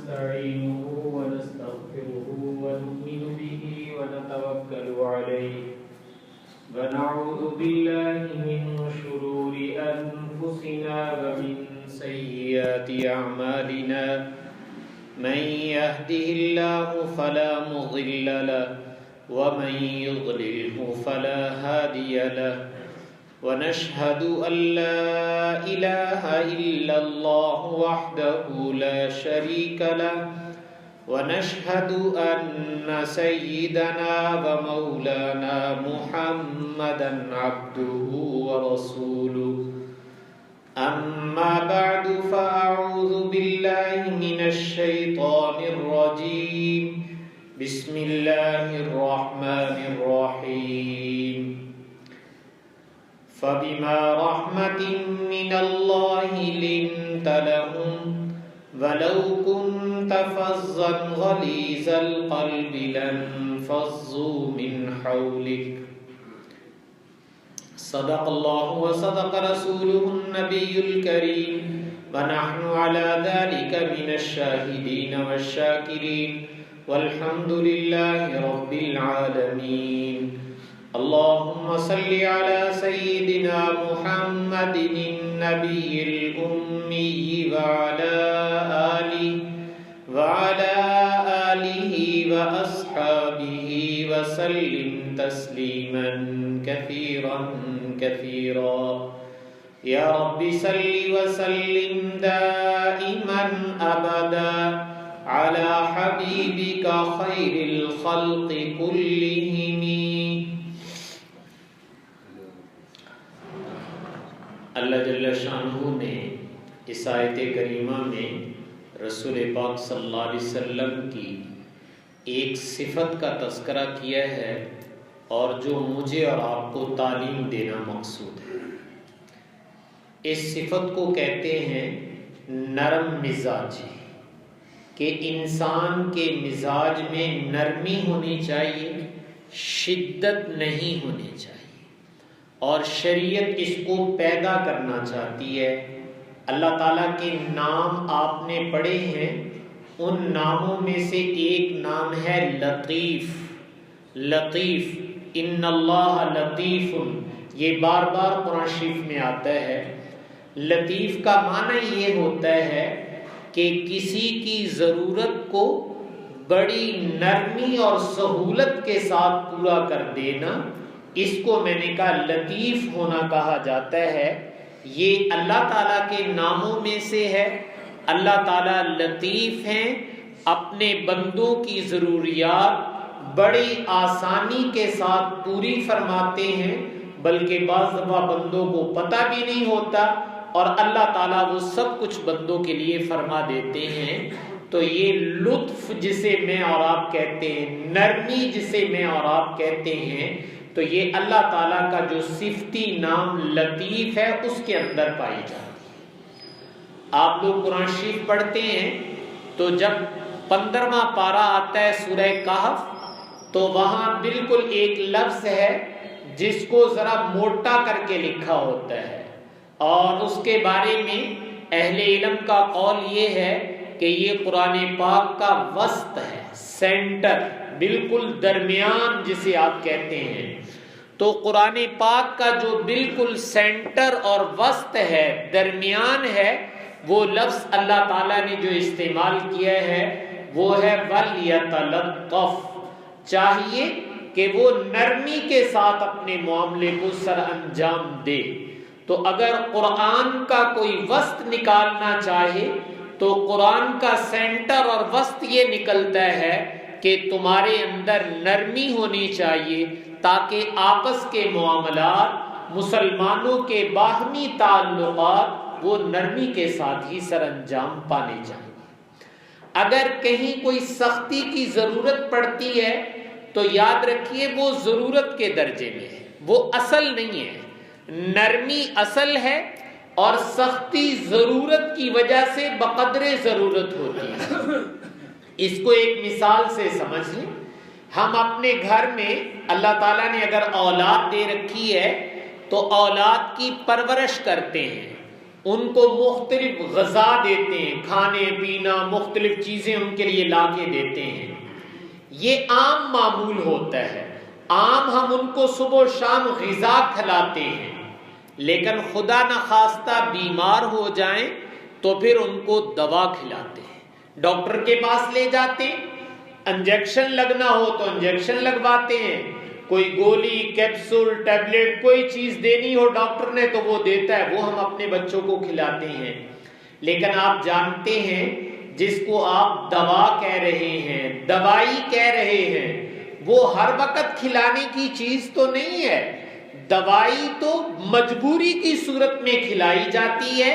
ونستعينه ونستغفره ونؤمن به ونتوكل عليه ونعوذ بالله من شرور أنفسنا ومن سيئات أعمالنا من يهده الله فلا مضل له ومن يضلله فلا هادي له ونشهد أن لا إله إلا الله وحده لا شريك له ونشهد أن سيدنا ومولانا محمدا عبده ورسوله أما بعد فأعوذ بالله من الشيطان الرجيم بسم الله الرحمن الرحيم فبما رحمة من الله لنت لهم ولو كنت فظا غليظ القلب لانفضوا من حولك صدق الله وصدق رسوله النبي الكريم ونحن على ذلك من الشاهدين والشاكرين والحمد لله رب العالمين اللهم صل على سيدنا محمد النبي الأمي وعلى آله وأصحابه وسلم تسليما كثيرا كثيرا يا رب صل وسلم دائما أبدا على حبيبك خير الخلق كلهم. اللہ جل شانہ نے اس آیت کریمہ میں رسول پاک صلی اللہ علیہ وسلم کی ایک صفت کا تذکرہ کیا ہے اور جو مجھے اور آپ کو تعلیم دینا مقصود ہے. اس صفت کو کہتے ہیں نرم مزاجی، کہ انسان کے مزاج میں نرمی ہونی چاہیے، شدت نہیں ہونی چاہیے، اور شریعت اس کو پیدا کرنا چاہتی ہے. اللہ تعالیٰ کے نام آپ نے پڑھے ہیں، ان ناموں میں سے ایک نام ہے لطیف. لطیف، ان اللہ لطیف، یہ بار بار قرآن شریف میں آتا ہے. لطیف کا معنی یہ ہوتا ہے کہ کسی کی ضرورت کو بڑی نرمی اور سہولت کے ساتھ پورا کر دینا، اس کو میں نے کہا لطیف ہونا کہا جاتا ہے. یہ اللہ تعالیٰ کے ناموں میں سے ہے. اللہ تعالیٰ لطیف ہیں، اپنے بندوں کی ضروریات بڑی آسانی کے ساتھ پوری فرماتے ہیں، بلکہ بعض دفعہ بندوں کو پتہ بھی نہیں ہوتا اور اللہ تعالیٰ وہ سب کچھ بندوں کے لیے فرما دیتے ہیں. تو یہ لطف جسے میں اور آپ کہتے ہیں، نرمی جسے میں اور آپ کہتے ہیں، تو یہ اللہ تعالیٰ کا جو صفتی نام لطیف ہے اس کے اندر پائی جاتی ہے. آپ لوگ قرآن شریف پڑھتے ہیں تو جب 15واں پارہ آتا ہے سورہ کہف، تو وہاں بالکل ایک لفظ ہے جس کو ذرا موٹا کر کے لکھا ہوتا ہے، اور اس کے بارے میں اہل علم کا قول یہ ہے کہ یہ قرآن پاک کا وسط ہے، سینٹر، بالکل درمیان جسے آپ کہتے ہیں. تو قرآن پاک کا جو بالکل سینٹر اور وسط ہے، درمیان ہے، وہ لفظ اللہ تعالیٰ نے جو استعمال کیا ہے وہ ہے وَلْيَتَلَطَّفْ. چاہیے کہ وہ نرمی کے ساتھ اپنے معاملے کو سر انجام دے. تو اگر قرآن کا کوئی وسط نکالنا چاہے تو قرآن کا سینٹر اور وسط یہ نکلتا ہے کہ تمہارے اندر نرمی ہونی چاہیے تاکہ آپس کے معاملات، مسلمانوں کے باہمی تعلقات وہ نرمی کے ساتھ ہی سر انجام پانے چاہیے. اگر کہیں کوئی سختی کی ضرورت پڑتی ہے تو یاد رکھیے وہ ضرورت کے درجے میں ہے، وہ اصل نہیں ہے. نرمی اصل ہے اور سختی ضرورت کی وجہ سے بقدر ضرورت ہوتی ہے. اس کو ایک مثال سے سمجھ لیں. ہم اپنے گھر میں اللہ تعالیٰ نے اگر اولاد دے رکھی ہے تو اولاد کی پرورش کرتے ہیں، ان کو مختلف غذا دیتے ہیں، کھانے پینا مختلف چیزیں ان کے لیے لا کے دیتے ہیں، یہ عام معمول ہوتا ہے، عام ہم ان کو صبح و شام غذا کھلاتے ہیں، لیکن خدا نخواستہ بیمار ہو جائیں تو پھر ان کو دوا کھلاتے ہیں، ڈاکٹر کے پاس لے جاتے ہیں، انجیکشن لگنا ہو تو انجیکشن لگواتے ہیں، کوئی گولی کیپسول ٹیبلٹ کوئی چیز دینی ہو ڈاکٹر نے تو وہ دیتا ہے، وہ ہم اپنے بچوں کو کھلاتے ہیں۔ لیکن آپ جانتے ہیں جس کو آپ دوا کہہ رہے ہیں، دوائی کہہ رہے ہیں، وہ ہر وقت کھلانے کی چیز تو نہیں ہے، دوائی تو مجبوری کی صورت میں کھلائی جاتی ہے،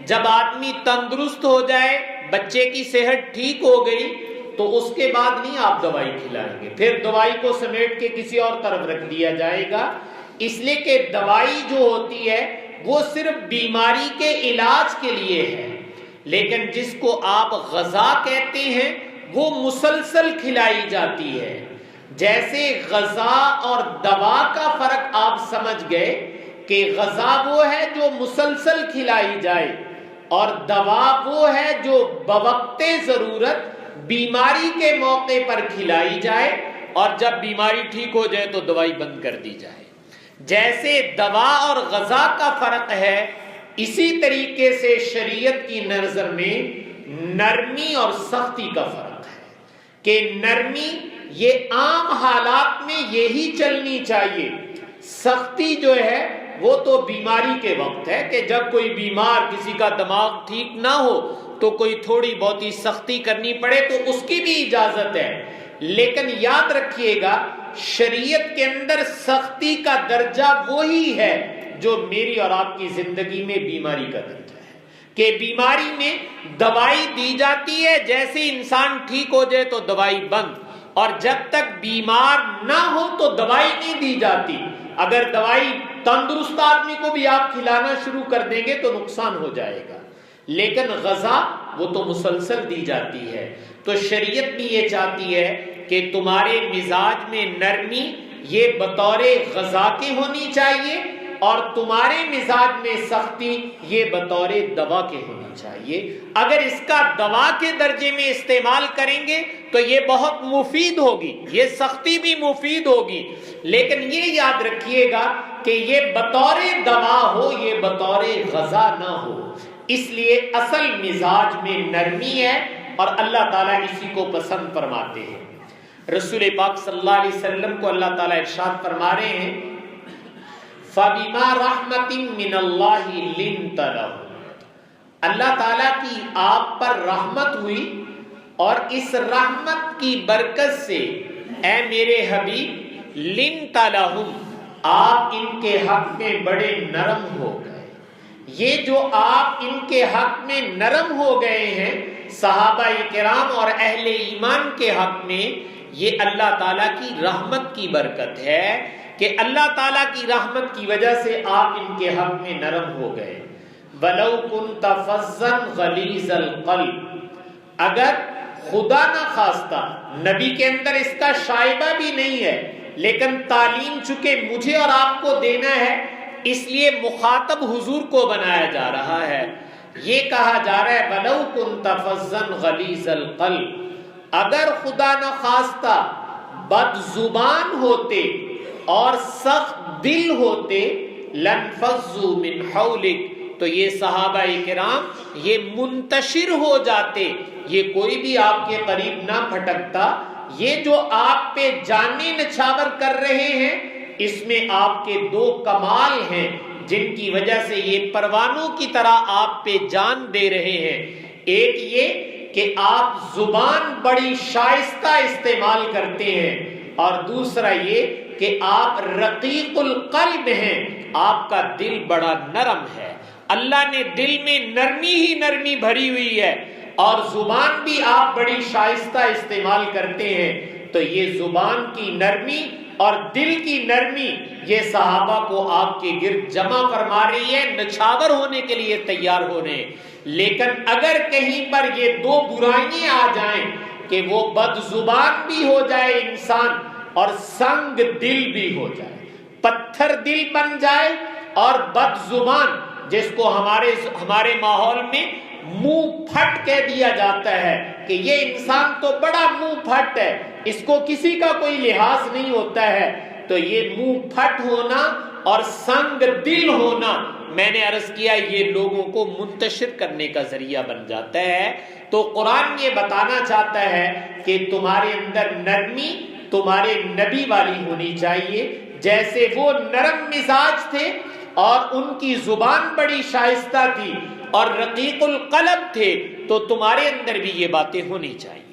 جب آدمی تندرست ہو جائے، بچے کی صحت ٹھیک ہو گئی تو اس کے بعد نہیں آپ دوائی کھلائیں گے، پھر دوائی کو سمیٹ کے کسی اور طرف رکھ دیا جائے گا، اس لیے کہ دوائی جو ہوتی ہے وہ صرف بیماری کے علاج کے لیے ہے، لیکن جس کو آپ غذا کہتے ہیں وہ مسلسل کھلائی جاتی ہے۔ جیسے غذا اور دوا کا فرق آپ سمجھ گئے کہ غذا وہ ہے جو مسلسل کھلائی جائے اور دوا وہ ہے جو بوقت ضرورت بیماری کے موقع پر کھلائی جائے اور جب بیماری ٹھیک ہو جائے تو دوائی بند کر دی جائے۔ جیسے دوا اور غذا کا فرق ہے، اسی طریقے سے شریعت کی نظر میں نرمی اور سختی کا فرق ہے کہ نرمی یہ عام حالات میں یہی چلنی چاہیے، سختی جو ہے وہ تو بیماری کے وقت ہے کہ جب کوئی بیمار کسی کا دماغ ٹھیک نہ ہو تو کوئی تھوڑی بہت ہی سختی کرنی پڑے تو اس کی بھی اجازت ہے، لیکن یاد رکھیے گا شریعت کے اندر سختی کا درجہ وہی ہے جو میری اور آپ کی زندگی میں بیماری کا درجہ ہے، کہ بیماری میں دوائی دی جاتی ہے، جیسے انسان ٹھیک ہو جائے تو دوائی بند، اور جب تک بیمار نہ ہو تو دوائی نہیں دی جاتی۔ اگر دوائی تندرست آدمی کو بھی آپ کھلانا شروع کر دیں گے تو نقصان ہو جائے گا، لیکن غذا وہ تو مسلسل دی جاتی ہے۔ تو شریعت بھی یہ چاہتی ہے کہ تمہارے مزاج میں نرمی یہ بطور غذا کے ہونی چاہیے اور تمہارے مزاج میں سختی یہ بطور دوا کے ہونی چاہیے۔ اگر اس کا دوا کے درجے میں استعمال کریں گے تو یہ بہت مفید ہوگی، یہ سختی بھی مفید ہوگی، لیکن یہ یاد رکھیے گا کہ یہ بطور دوا ہو، یہ بطور غذا نہ ہو۔ اس لیے اصل مزاج میں نرمی ہے اور اللہ تعالیٰ اسی کو پسند فرماتے ہیں۔ رسول پاک صلی اللہ علیہ وسلم کو اللہ تعالیٰ ارشاد فرما رہے ہیں فَبِمَا رَحْمَةٍ مِّنَ اللَّهِ لِنْتَ لَهُمْ، اللہ تعالیٰ کی آپ پر رحمت ہوئی اور اس رحمت کی برکت سے اے میرے حبیب لِنْتَ لَهُمْ، آپ ان کے حق میں بڑے نرم ہو گئے۔ یہ جو آپ ان کے حق میں نرم ہو گئے ہیں صحابہ کرام اور اہل ایمان کے حق میں، یہ اللہ تعالیٰ کی رحمت کی برکت ہے کہ اللہ تعالیٰ کی رحمت کی وجہ سے آپ ان کے حق میں نرم ہو گئے۔ وَلَوْ كُنْتَ فَظًّا غَلِيظَ الْقَلْبِ، اگر خدا نہ خواستہ نبی کے اندر اس کا شائبہ بھی نہیں ہے، لیکن تعلیم چونکہ مجھے اور آپ کو دینا ہے اس لیے مخاطب حضور کو بنایا جا رہا ہے، یہ کہا جا رہا ہے وَلَوْ كُنْتَ فَظًّا غَلِيظَ الْقَلْبِ، اگر خدا نہ خواستہ بد زبان ہوتے اور سخت دل ہوتے لَانفَضُّوا مِنْ حَوْلِكَ، تو یہ صحابہ کرام یہ منتشر ہو جاتے، یہ کوئی بھی آپ کے قریب نہ پھٹکتا۔ یہ جو آپ پہ جانیں نچھاور کر رہے ہیں اس میں آپ کے دو کمال ہیں جن کی وجہ سے یہ پروانوں کی طرح آپ پہ جان دے رہے ہیں۔ ایک یہ کہ آپ زبان بڑی شائستہ استعمال کرتے ہیں، اور دوسرا یہ کہ آپ رقیق القلب ہیں، آپ کا دل بڑا نرم ہے، اللہ نے دل میں نرمی ہی نرمی بھری ہوئی ہے، اور زبان بھی آپ بڑی شائستہ استعمال کرتے ہیں۔ تو یہ زبان کی نرمی اور دل کی نرمی یہ صحابہ کو آپ کے گرد جمع فرما رہی ہے، نچھاور ہونے کے لیے تیار ہو رہے ہیں۔ لیکن اگر کہیں پر یہ دو برائیاں آ جائیں کہ وہ بد زبان بھی ہو جائے انسان اور سنگ دل بھی ہو جائے، پتھر دل بن جائے اور بد زبان جس کو ہمارے ماحول میں منہ پھٹ کہہ دیا جاتا ہے کہ یہ انسان تو بڑا منہ پھٹ ہے، اس کو کسی کا کوئی لحاظ نہیں ہوتا ہے، تو یہ منہ پھٹ ہونا اور سنگ دل ہونا، میں نے عرض کیا یہ لوگوں کو منتشر کرنے کا ذریعہ بن جاتا ہے۔ تو قرآن یہ بتانا چاہتا ہے کہ تمہارے اندر نرمی تمہارے نبی والی ہونی چاہیے، جیسے وہ نرم مزاج تھے اور ان کی زبان بڑی شائستہ تھی اور رقیق القلب تھے، تو تمہارے اندر بھی یہ باتیں ہونی چاہیے۔